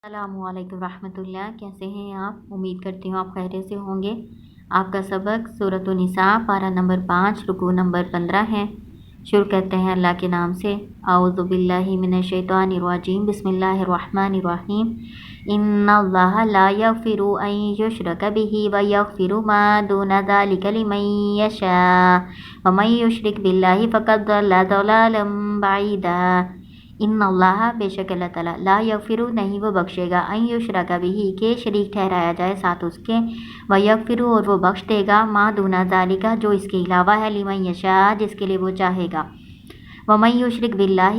السلام علیکم ورحمۃ اللہ، کیسے ہیں آپ؟ امید کرتی ہوں آپ خیریت سے ہوں گے۔ آپ کا سبق سورۃ النساء پارہ نمبر 5 رکوع نمبر 15 ہے۔ شروع کرتے ہیں اللہ کے نام سے۔ اعوذ باللہ من الشیطان الرجیم، بسم اللہ الرحمن الرحیم۔ ان اللہ لا یغفر ان یشرک بہ ویغفر ما دون ذلک لمن یشاء ومن یشرک باللہ فقد ضل ضلالا بعیدا۔ ان اللہ بے شک اللہ تعالیٰ لا یغفر نہیں وہ بخشے گا ان یشرک بہ کہ شریک ٹھہرایا جائے ساتھ اس کے، و یغفر اور وہ بخش دے گا ما دون ذالک جو اس کے علاوہ ہے، لمن یشاء جس کے لیے وہ چاہے گا، ومن یشرک باللہ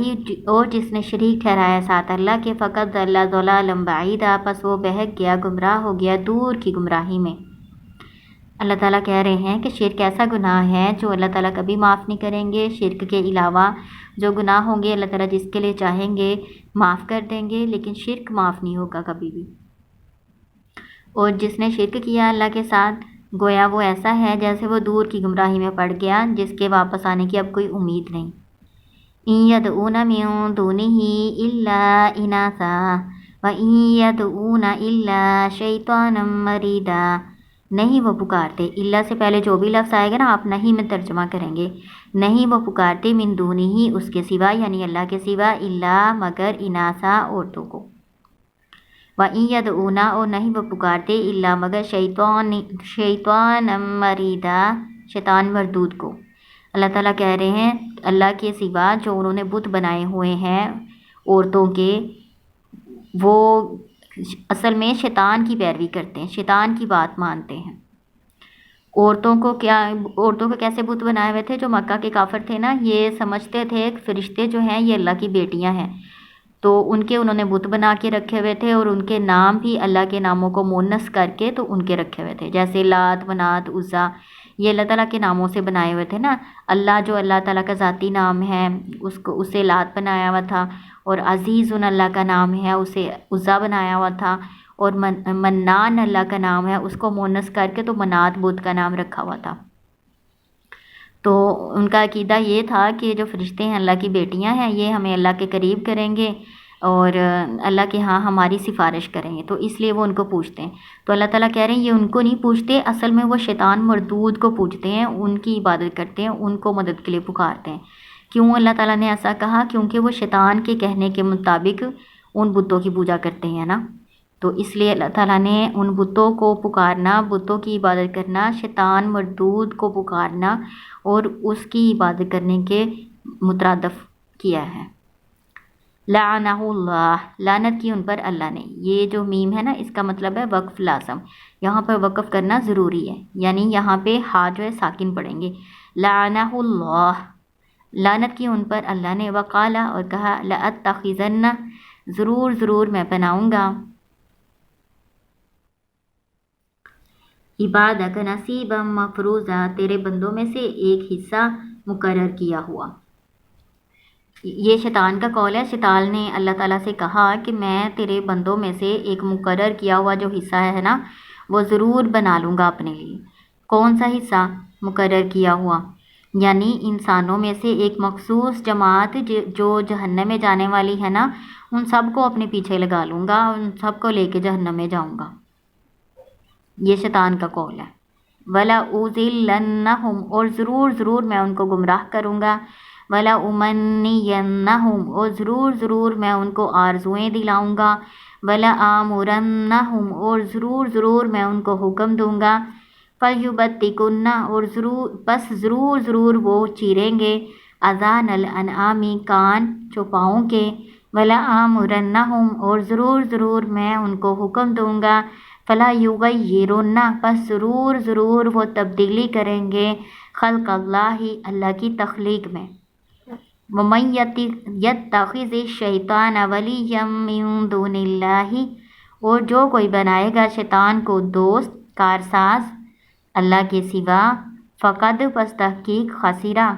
اور جس نے شریک ٹھہرایا ساتھ اللہ کے، فقد ضل ضلالا بعیدا پس وہ بہک گیا، گمراہ ہو گیا دور کی گمراہی میں۔ اللہ تعالیٰ کہہ رہے ہیں کہ شرک ایسا گناہ ہے جو اللہ تعالیٰ کبھی معاف نہیں کریں گے۔ شرک کے علاوہ جو گناہ ہوں گے اللہ تعالیٰ جس کے لیے چاہیں گے معاف کر دیں گے، لیکن شرک معاف نہیں ہوگا کبھی بھی۔ اور جس نے شرک کیا اللہ کے ساتھ، گویا وہ ایسا ہے جیسے وہ دور کی گمراہی میں پڑ گیا جس کے واپس آنے کی اب کوئی امید نہیں۔ ان یدعون من دونہ الا اناثا وان یدعون الا شیطانا مریدا، نہیں وہ پکارتے، اللہ سے پہلے جو بھی لفظ آئے گا نا آپ نہیں میں ترجمہ کریں گے، نہیں وہ پکارتے من دونہ ہی اس کے سوا یعنی اللہ کے سوا، الا مگر اناسا عورتوں کو، وَإِن يَدْعُونَ اور نہیں وہ پکارتے الا مگر شیطان مریدا شیطان مردود کو۔ اللہ تعالیٰ کہہ رہے ہیں اللہ کے سوا جو انہوں نے بت بنائے ہوئے ہیں عورتوں کے، وہ اصل میں شیطان کی پیروی کرتے ہیں، شیطان کی بات مانتے ہیں۔ عورتوں کو کیسے بت بنائے ہوئے تھے؟ جو مکہ کے کافر تھے نا، یہ سمجھتے تھے فرشتے جو ہیں یہ اللہ کی بیٹیاں ہیں، تو انہوں نے بت بنا کے رکھے ہوئے تھے، اور ان کے نام بھی اللہ کے ناموں کو مونس کر کے تو ان کے رکھے ہوئے تھے، جیسے لات، منات، عزا، یہ اللہ تعالیٰ کے ناموں سے بنائے ہوئے تھے نا۔ اللہ جو اللہ تعالیٰ کا ذاتی نام ہے اسے لات بنایا ہوا تھا، اور عزیز اللہ کا نام ہے اسے عزا بنایا ہوا تھا، اور منان اللہ کا نام ہے اس کو مونس کر کے تو منات بت کا نام رکھا ہوا تھا۔ تو ان کا عقیدہ یہ تھا کہ جو فرشتے ہیں اللہ کی بیٹیاں ہیں، یہ ہمیں اللہ کے قریب کریں گے اور اللہ کے ہاں ہماری سفارش کریں گے، تو اس لیے وہ ان کو پوچھتے ہیں۔ تو اللہ تعالیٰ کہہ رہے ہیں یہ ان کو نہیں پوچھتے، اصل میں وہ شیطان مردود کو پوچھتے ہیں، ان کی عبادت کرتے ہیں، ان کو مدد کے لیے پکارتے ہیں۔ کیوں اللہ تعالیٰ نے ایسا کہا؟ کیونکہ وہ شیطان کے کہنے کے مطابق ان بتوں کی پوجا کرتے ہیں نا، تو اس لیے اللہ تعالیٰ نے ان بتوں کو پکارنا، بتوں کی عبادت کرنا، شیطان مردود کو پکارنا اور اس کی عبادت کرنے کے مترادف کیا ہے۔ لعنہ اللہ، لعنت کی ان پر اللہ نے۔ یہ جو میم ہے نا اس کا مطلب ہے وقف لازم، یہاں پر وقف کرنا ضروری ہے، یعنی یہاں پہ ہا جو ہے ساکن پڑھیں گے۔ لعنہ اللہ، لعنت کی ان پر اللہ نے۔ وقال اور کہا، لأتخذن ضرور میں بناؤں گا، عبادک نصیبا مفروضا تیرے بندوں میں سے ایک حصہ مقرر کیا ہوا۔ یہ شیطان کا قول ہے، شیطان نے اللہ تعالیٰ سے کہا کہ میں تیرے بندوں میں سے ایک مقرر کیا ہوا جو حصہ ہے نا وہ ضرور بنا لوں گا اپنے لیے۔ کون سا حصہ مقرر کیا ہوا؟ یعنی انسانوں میں سے ایک مخصوص جماعت جو جہنم میں جانے والی ہے نا، ان سب کو اپنے پیچھے لگا لوں گا، ان سب کو لے کے جہنم میں جاؤں گا، یہ شیطان کا قول ہے۔ وَلَأُضِلَّنَّهُمْ اور ضرور میں ان کو گمراہ کروں گا، وَلَأُمَنِّيَنَّهُمْ اور ضرور میں ان کو آرزوئیں دلاؤں گا، وَلَآمُرَنَّهُمْ اور ضرور میں ان کو حکم دوں گا، فَلْيُبَتِّكُنَّ اور ضرور وہ چیریں گے، اذان الانعام کان چوپاؤں کے، وَلَآمُرَنَّهُمْ اور ضرور میں ان کو حکم دوں گا، فَلَا يُغَيِّرُنَّ بس ضرور وہ تبدیلی کریں گے، خلق اللہ کی تخلیق میں۔ وَمَن يَتَّخِذِ الشَّيْطَانَ وَلِيًّا مِّن دُونِ اللَّهِ اور جو کوئی بنائے گا شیطان کو دوست کارساز اللہ کے سوا، فقد پس تحقیق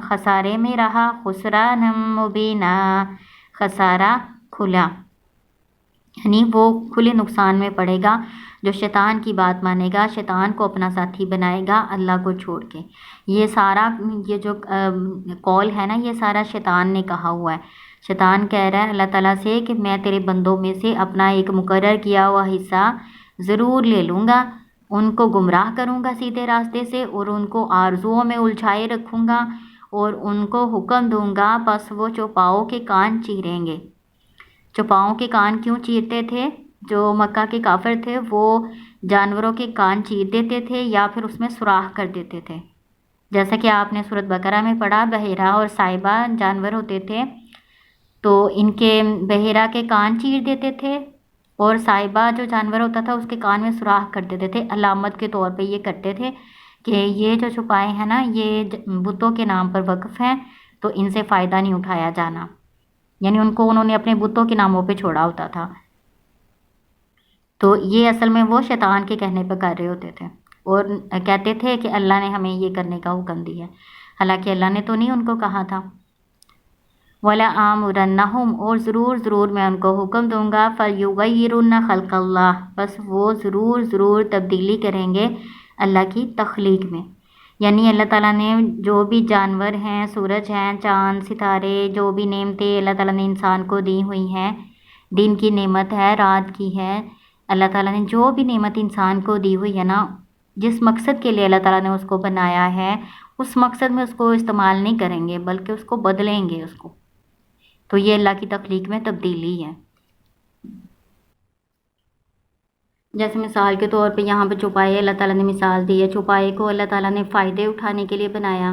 خسارے میں رہا، خسران مبینہ خسارہ کھلا، یعنی وہ کھلے نقصان میں پڑے گا جو شیطان کی بات مانے گا، شیطان کو اپنا ساتھی بنائے گا اللہ کو چھوڑ کے۔ یہ جو قول ہے نا یہ سارا شیطان نے کہا ہوا ہے۔ شیطان کہہ رہا ہے اللہ تعالیٰ سے کہ میں تیرے بندوں میں سے اپنا ایک مقرر کیا ہوا حصہ ضرور لے لوں گا، ان کو گمراہ کروں گا سیدھے راستے سے، اور ان کو آرزوؤں میں الجھائے رکھوں گا، اور ان کو حکم دوں گا پس وہ چوپاؤں کے کان چیریں گے۔ چوپاؤں کے کان کیوں چیرتے تھے؟ جو مکہ کے کافر تھے وہ جانوروں کے کان چیر دیتے تھے یا پھر اس میں سوراخ کر دیتے تھے، جیسا کہ آپ نے سورۃ بقرہ میں پڑھا، بحیرہ اور صائبہ جانور ہوتے تھے تو ان کے بحیرہ کے کان چیر دیتے تھے، اور صائبہ جو جانور ہوتا تھا اس کے کان میں سوراخ کر دیتے تھے، علامت کے طور پہ یہ کرتے تھے کہ یہ جو چھپائے ہیں نا یہ بتوں کے نام پر وقف ہیں تو ان سے فائدہ نہیں اٹھایا جانا، یعنی ان کو انہوں نے اپنے بتوں کے ناموں پہ چھوڑا ہوتا تھا۔ تو یہ اصل میں وہ شیطان کے کہنے پہ کر رہے ہوتے تھے، اور کہتے تھے کہ اللہ نے ہمیں یہ کرنے کا حکم دیا ہے، حالانکہ اللہ نے تو نہیں ان کو کہا تھا۔ وَلَآمُرَنَّهُمْ، اور ضرور میں ان کو حکم دوں گا، فَلْيُغَيِّرُنَّ خَلْقَ اللَّهِ، بس وہ ضرور تبدیلی کریں گے اللہ کی تخلیق میں، یعنی اللہ تعالیٰ نے جو بھی جانور ہیں، سورج ہیں، چاند ستارے، جو بھی نعمتیں اللہ تعالیٰ نے انسان کو دی ہوئی ہیں، دن کی نعمت ہے، رات کی ہے، اللہ تعالیٰ نے جو بھی نعمت انسان کو دی ہوئی ہے نا، جس مقصد کے لیے اللہ تعالیٰ نے اس کو بنایا ہے اس مقصد میں اس کو استعمال نہیں کریں گے بلکہ اس کو بدلیں گے اس کو، تو یہ اللہ کی تخلیق میں تبدیلی ہے۔ جیسے مثال کے طور پہ یہاں پہ چوپائے اللہ تعالیٰ نے مثال دی ہے، چوپائے کو اللہ تعالیٰ نے فائدے اٹھانے کے لیے بنایا،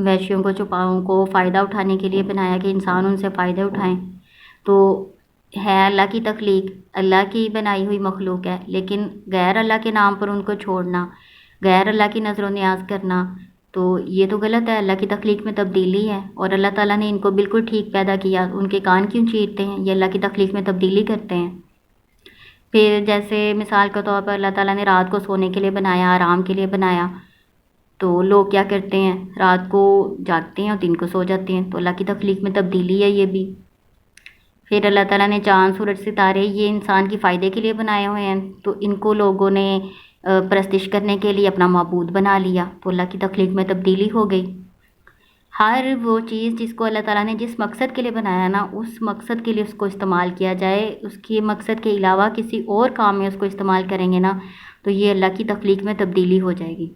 ویشیوں کو چوپاؤں کو فائدہ اٹھانے کے لیے بنایا کہ انسان ان سے فائدے اٹھائیں، تو ہے اللہ کی تخلیق، اللہ کی بنائی ہوئی مخلوق ہے، لیکن غیر اللہ کے نام پر ان کو چھوڑنا، غیر اللہ کی نظر و نیاز کرنا، تو یہ تو غلط ہے، اللہ کی تخلیق میں تبدیلی ہے، اور اللہ تعالیٰ نے ان کو بالکل ٹھیک پیدا کیا، ان کے کان کیوں چیرتے ہیں؟ یہ اللہ کی تخلیق میں تبدیلی کرتے ہیں۔ پھر جیسے مثال کے طور پر اللہ تعالیٰ نے رات کو سونے کے لیے بنایا، آرام کے لیے بنایا، تو لوگ کیا کرتے ہیں؟ رات کو جاگتے ہیں اور دن کو سو جاتے ہیں، تو اللہ کی تخلیق میں تبدیلی ہے یہ بھی۔ پھر اللہ تعالیٰ نے چاند سورج ستارے یہ انسان کی فائدے کے لیے بنائے ہوئے ہیں، تو ان کو لوگوں نے پرستش کرنے کے لیے اپنا معبود بنا لیا، تو اللہ کی تخلیق میں تبدیلی ہو گئی۔ ہر وہ چیز جس کو اللہ تعالیٰ نے جس مقصد کے لیے بنایا نا اس مقصد کے لیے اس کو استعمال کیا جائے، اس کے مقصد کے علاوہ کسی اور کام میں اس کو استعمال کریں گے نا تو یہ اللہ کی تخلیق میں تبدیلی ہو جائے گی۔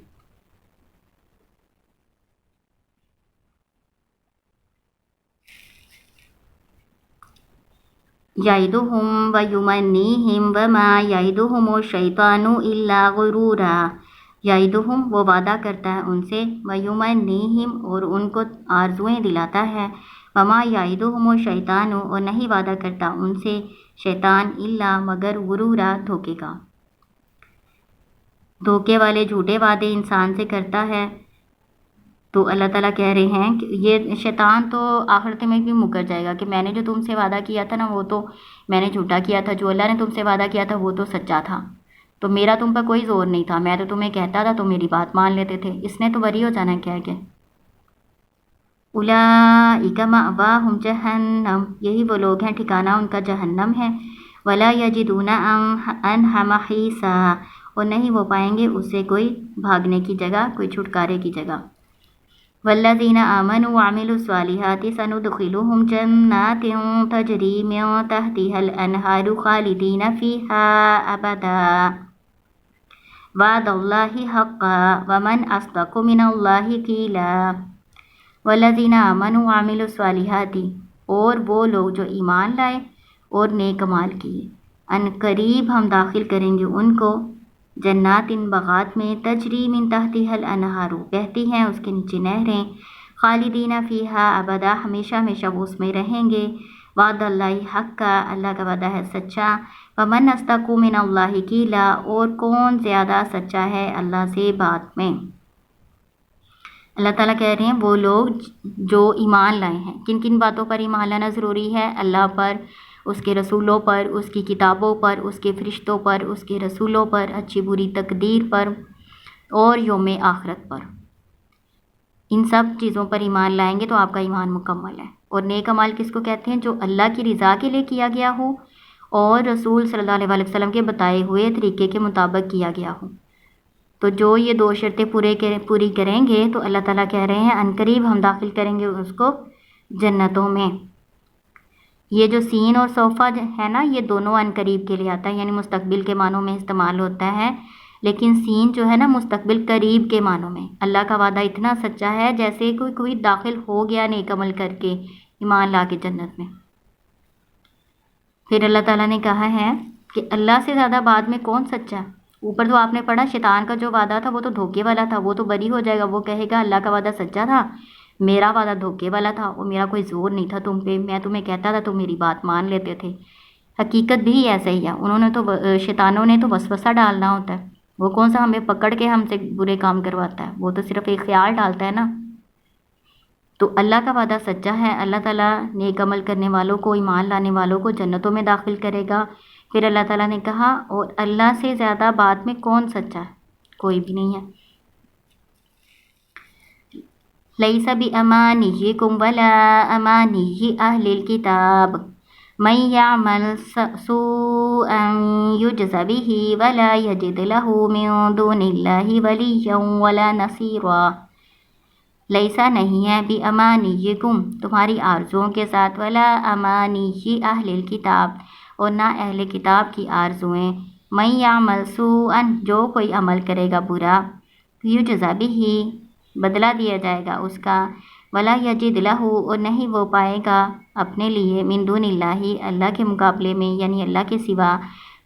یعدہم ویمنیہم وما یعدہم الشیطان الا غرورا، یعدہم وہ وعدہ کرتا ہے ان سے، ویمنیہم اور ان کو آرزویں دلاتا ہے، وما یعدہم الشیطان اور نہیں وعدہ کرتا ان سے شیطان الا مگر غرورا دھوکے کا، دھوکے والے جھوٹے وعدے انسان سے کرتا ہے۔ تو اللہ تعالیٰ کہہ رہے ہیں کہ یہ شیطان تو آخرت میں بھی مکر جائے گا کہ میں نے جو تم سے وعدہ کیا تھا نا وہ تو میں نے جھوٹا کیا تھا، جو اللہ نے تم سے وعدہ کیا تھا وہ تو سچا تھا، تو میرا تم پر کوئی زور نہیں تھا، میں تو تمہیں کہتا تھا تو میری بات مان لیتے تھے، اس نے تو بری ہو جانا کیا کہ اولئک مأواہم جہنم، یہی وہ لوگ ہیں ٹھکانہ ان کا جہنم ہے، ولا یجدون عنہا محیصا اور نہیں وہ پائیں گے اس سے کوئی بھاگنے کی جگہ، کوئی چھٹکارے کی جگہ۔ والذین آمنوا وعملوا الصالحات سندخلهم جنات تجری من تحتها الانہار خالدین فیہا ابدا وعد اللہ حقا ومن اصدق من اللہ قیلا۔ والذین آمنوا وعملوا الصالحات اور وہ لوگ جو ایمان لائے اور نیک اعمال کیے، ان قریب ہم داخل کریں گے ان کو جنات ان باغات میں، تجری من تحتها الانہار بہتی ہیں اس کے نیچے نہریں، خالدین فیہا ابدا ہمیشہ ہمیشہ وہ اس میں رہیں گے، وعد اللہ حق کا اللہ کا وعدہ ہے سچا، ومن اصدق من اللہ قیلا اور کون زیادہ سچا ہے اللہ سے بات میں۔ اللہ تعالیٰ کہہ رہے ہیں وہ لوگ جو ایمان لائے ہیں، کن کن باتوں پر ایمان لانا ضروری ہے؟ اللہ پر، اس کے رسولوں پر، اس کی کتابوں پر، اس کے فرشتوں پر، اس کے رسولوں پر، اچھی بری تقدیر پر اور یوم آخرت پر، ان سب چیزوں پر ایمان لائیں گے تو آپ کا ایمان مکمل ہے۔ اور نیک عمل کس کو کہتے ہیں؟ جو اللہ کی رضا کے لیے کیا گیا ہو اور رسول صلی اللہ علیہ وسلم کے بتائے ہوئے طریقے کے مطابق کیا گیا ہو، تو جو یہ دو شرطیں پوری کریں گے تو اللہ تعالیٰ کہہ رہے ہیں عنقریب ہم داخل کریں گے اس کو جنتوں میں۔ یہ جو سین اور سوفا ہے نا، یہ دونوں عن قریب کے لیے آتا ہے، یعنی مستقبل کے معنوں میں استعمال ہوتا ہے، لیکن سین جو ہے نا مستقبل قریب کے معنوں میں۔ اللہ کا وعدہ اتنا سچا ہے جیسے کوئی داخل ہو گیا نیک عمل کر کے، ایمان لا کے جنت میں۔ پھر اللہ تعالیٰ نے کہا ہے کہ اللہ سے زیادہ بعد میں کون سچا ہے؟ اوپر تو آپ نے پڑھا شیطان کا جو وعدہ تھا وہ تو دھوکے والا تھا، وہ تو بری ہو جائے گا، وہ کہے گا اللہ کا وعدہ سچا تھا، میرا وعدہ دھوکے والا تھا، اور میرا کوئی زور نہیں تھا تم پہ، میں تمہیں کہتا تھا تم میری بات مان لیتے تھے۔ حقیقت بھی ایسا ہی ہے، انہوں نے تو شیطانوں نے تو وسوسہ ڈالنا ہوتا ہے، وہ کون سا ہمیں پکڑ کے ہم سے برے کام کرواتا ہے، وہ تو صرف ایک خیال ڈالتا ہے نا۔ تو اللہ کا وعدہ سچا ہے، اللہ تعالیٰ نیک عمل کرنے والوں کو، ایمان لانے والوں کو جنتوں میں داخل کرے گا۔ پھر اللہ تعالیٰ نے کہا اور اللہ سے زیادہ بعد میں کون سچا ہے؟ کوئی بھی نہیں ہے۔ لیس بِأَمَانِيِّكُمْ وَلَا أَمَانِيِّ أَهْلِ الْكِتَابِ مَن يَعْمَلْ سُوءًا يُجْزَ بِهِ وَلَا يَجِدْ لَهُ مِن دُونِ اللَّهِ وَلِيًّا وَلَا نَصِيرًا۔ لیسا نہیں ہے بِأَمَانِيِّكُمْ تمہاری آرزوؤں کے ساتھ، وَلَا أَمَانِيِّ أَهْلِ الْكِتَابِ اور نہ اہل کتاب کی آرزوئیں، مَن يَعْمَلْ سُوءًا جو کوئی عمل کرے گا برا، يُجْزَ بِهِ بدلہ دیا جائے گا اس کا، وَلَا يَجِدْ لَهُ اور نہیں وہ پائے گا اپنے لیے، مِن دُونِ اللَّهِ اللہ کے مقابلے میں یعنی اللہ کے سوا،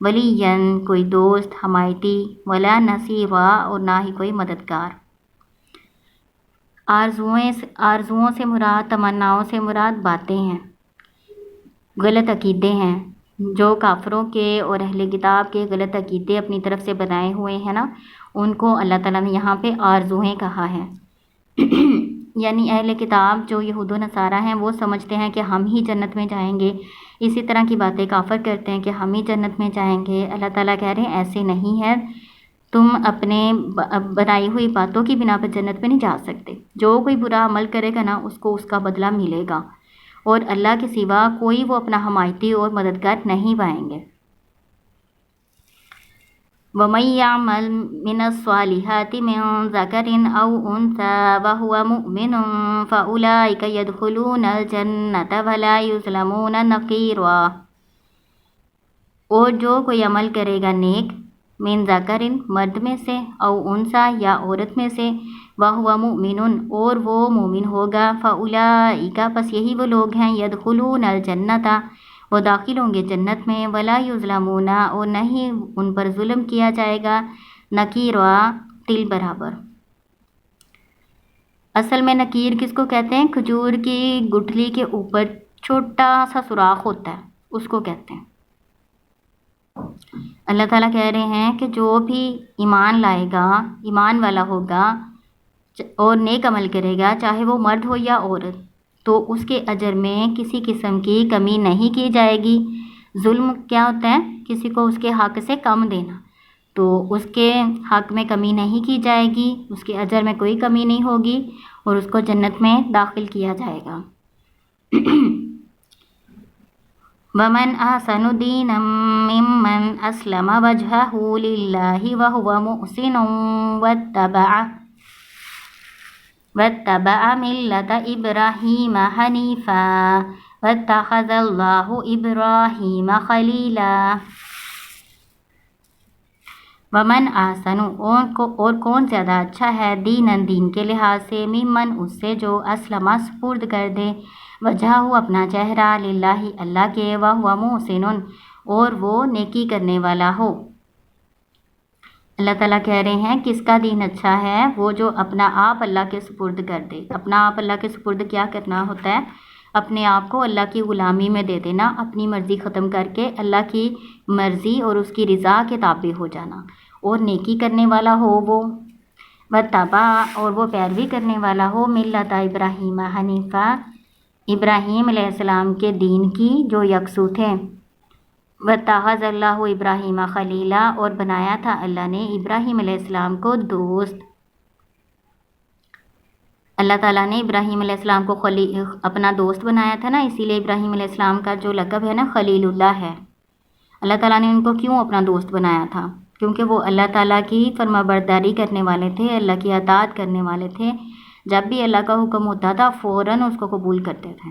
وَلِيًّا کوئی دوست حمایتی، وَلَا نَصِيرًا اور نہ ہی کوئی مددگار۔ آرزوؤں سے مراد، تمناؤں سے مراد باتیں ہیں، غلط عقیدے ہیں، جو کافروں کے اور اہل کتاب کے غلط عقیدے اپنی طرف سے بنائے ہوئے ہیں نا، ان کو اللہ تعالیٰ نے یہاں پہ آرزویں کہا ہے۔ یعنی اہل کتاب جو یہود و نصارہ ہیں وہ سمجھتے ہیں کہ ہم ہی جنت میں جائیں گے، اسی طرح کی باتیں کافر کرتے ہیں کہ ہم ہی جنت میں جائیں گے۔ اللہ تعالیٰ کہہ رہے ہیں ایسے نہیں ہے، تم اپنے بنائی ہوئی باتوں کی بنا پر جنت میں نہیں جا سکتے۔ جو کوئی برا عمل کرے گا نا اس کو اس کا بدلہ ملے گا، اور اللہ کے سوا کوئی وہ اپنا حمایتی اور مددگار نہیں پائیں گے۔ وَمَن يَعْمَلْ مِنَ الصَّالِحَاتِ مِن ذَكَرٍ أَوْ أُنثَىٰ وَهُوَ مُؤْمِنٌ فَأُولَٰئِكَ يَدْخُلُونَ الْجَنَّةَ وَلَا يُظْلَمُونَ نَقِيرًا اور جو کوئی عمل کرے گا نیک، من ذکرٍ مرد میں سے، او انثیٰ یا عورت میں سے، وَهُوَ مُؤْمِنٌ اور وہ مومن ہوگا، فَأُولَٰئِكَ پس یہی وہ لوگ ہیں، يَدْخُلُونَ الْجَنَّةَ وہ داخل ہوں گے جنت میں، وَلَا يُظْلَمُونَ اور نہیں ان پر ظلم کیا جائے گا، نقیرا تل برابر۔ اصل میں نقیر کس کو کہتے ہیں؟ کھجور کی گٹھلی کے اوپر چھوٹا سا سوراخ ہوتا ہے، اس کو کہتے ہیں۔ اللہ تعالیٰ کہہ رہے ہیں کہ جو بھی ایمان لائے گا، ایمان والا ہوگا اور نیک عمل کرے گا، چاہے وہ مرد ہو یا عورت، تو اس کے اجر میں کسی قسم کی کمی نہیں کی جائے گی۔ ظلم کیا ہوتا ہے؟ کسی کو اس کے حق سے کم دینا، تو اس کے حق میں کمی نہیں کی جائے گی، اس کے اجر میں کوئی کمی نہیں ہوگی، اور اس کو جنت میں داخل کیا جائے گا۔ وَمَنْ أَحْسَنُ دِينًا مِّمَّنْ أَسْلَمَ وَجْهَهُ لِلَّهِ وَهُوَ مُحْسِنٌ وَاتَّبَعَ مِلَّةَ إِبْرَاهِيمَ حَنِيفًا وَاتَّخَذَ اللَّهُ إِبْرَاهِيمَ خَلِيلًا۔ وَمَنْ أَحْسَنُ اور کون زیادہ اچھا ہے، دیناً دین کے لحاظ سے، ممن اس سے جو اسلم سپرد کر دے، وجہہ اپنا چہرہ، للہ اللہ کے، وہو محسن اور وہ نیکی کرنے والا ہو۔ اللہ تعالیٰ کہہ رہے ہیں کس کا دین اچھا ہے؟ وہ جو اپنا آپ اللہ کے سپرد کر دے۔ اپنا آپ اللہ کے سپرد کیا کرنا ہوتا ہے؟ اپنے آپ کو اللہ کی غلامی میں دے دینا، اپنی مرضی ختم کر کے اللہ کی مرضی اور اس کی رضا کے تابع ہو جانا، اور نیکی کرنے والا ہو وہ، وتبع اور وہ پیروی کرنے والا ہو، ملت ابراہیم حنیفہ ابراہیم علیہ السلام کے دین کی جو یکسو تھے، واتخذ اللہ ابراہیم خلیلا اور بنایا تھا اللہ نے ابراہیم علیہ السلام کو دوست۔ اللہ تعالیٰ نے ابراہیم علیہ السلام کو اپنا دوست بنایا تھا نا، اسی لیے ابراہیم علیہ السلام کا جو لقب ہے نا خلیل اللہ ہے۔ اللہ تعالیٰ نے ان کو کیوں اپنا دوست بنایا تھا؟ کیونکہ وہ اللہ تعالیٰ کی فرما برداری کرنے والے تھے، اللہ کی اطاعت کرنے والے تھے، جب بھی اللہ کا حکم ہوتا تھا فوراً اس کو قبول کرتے تھے۔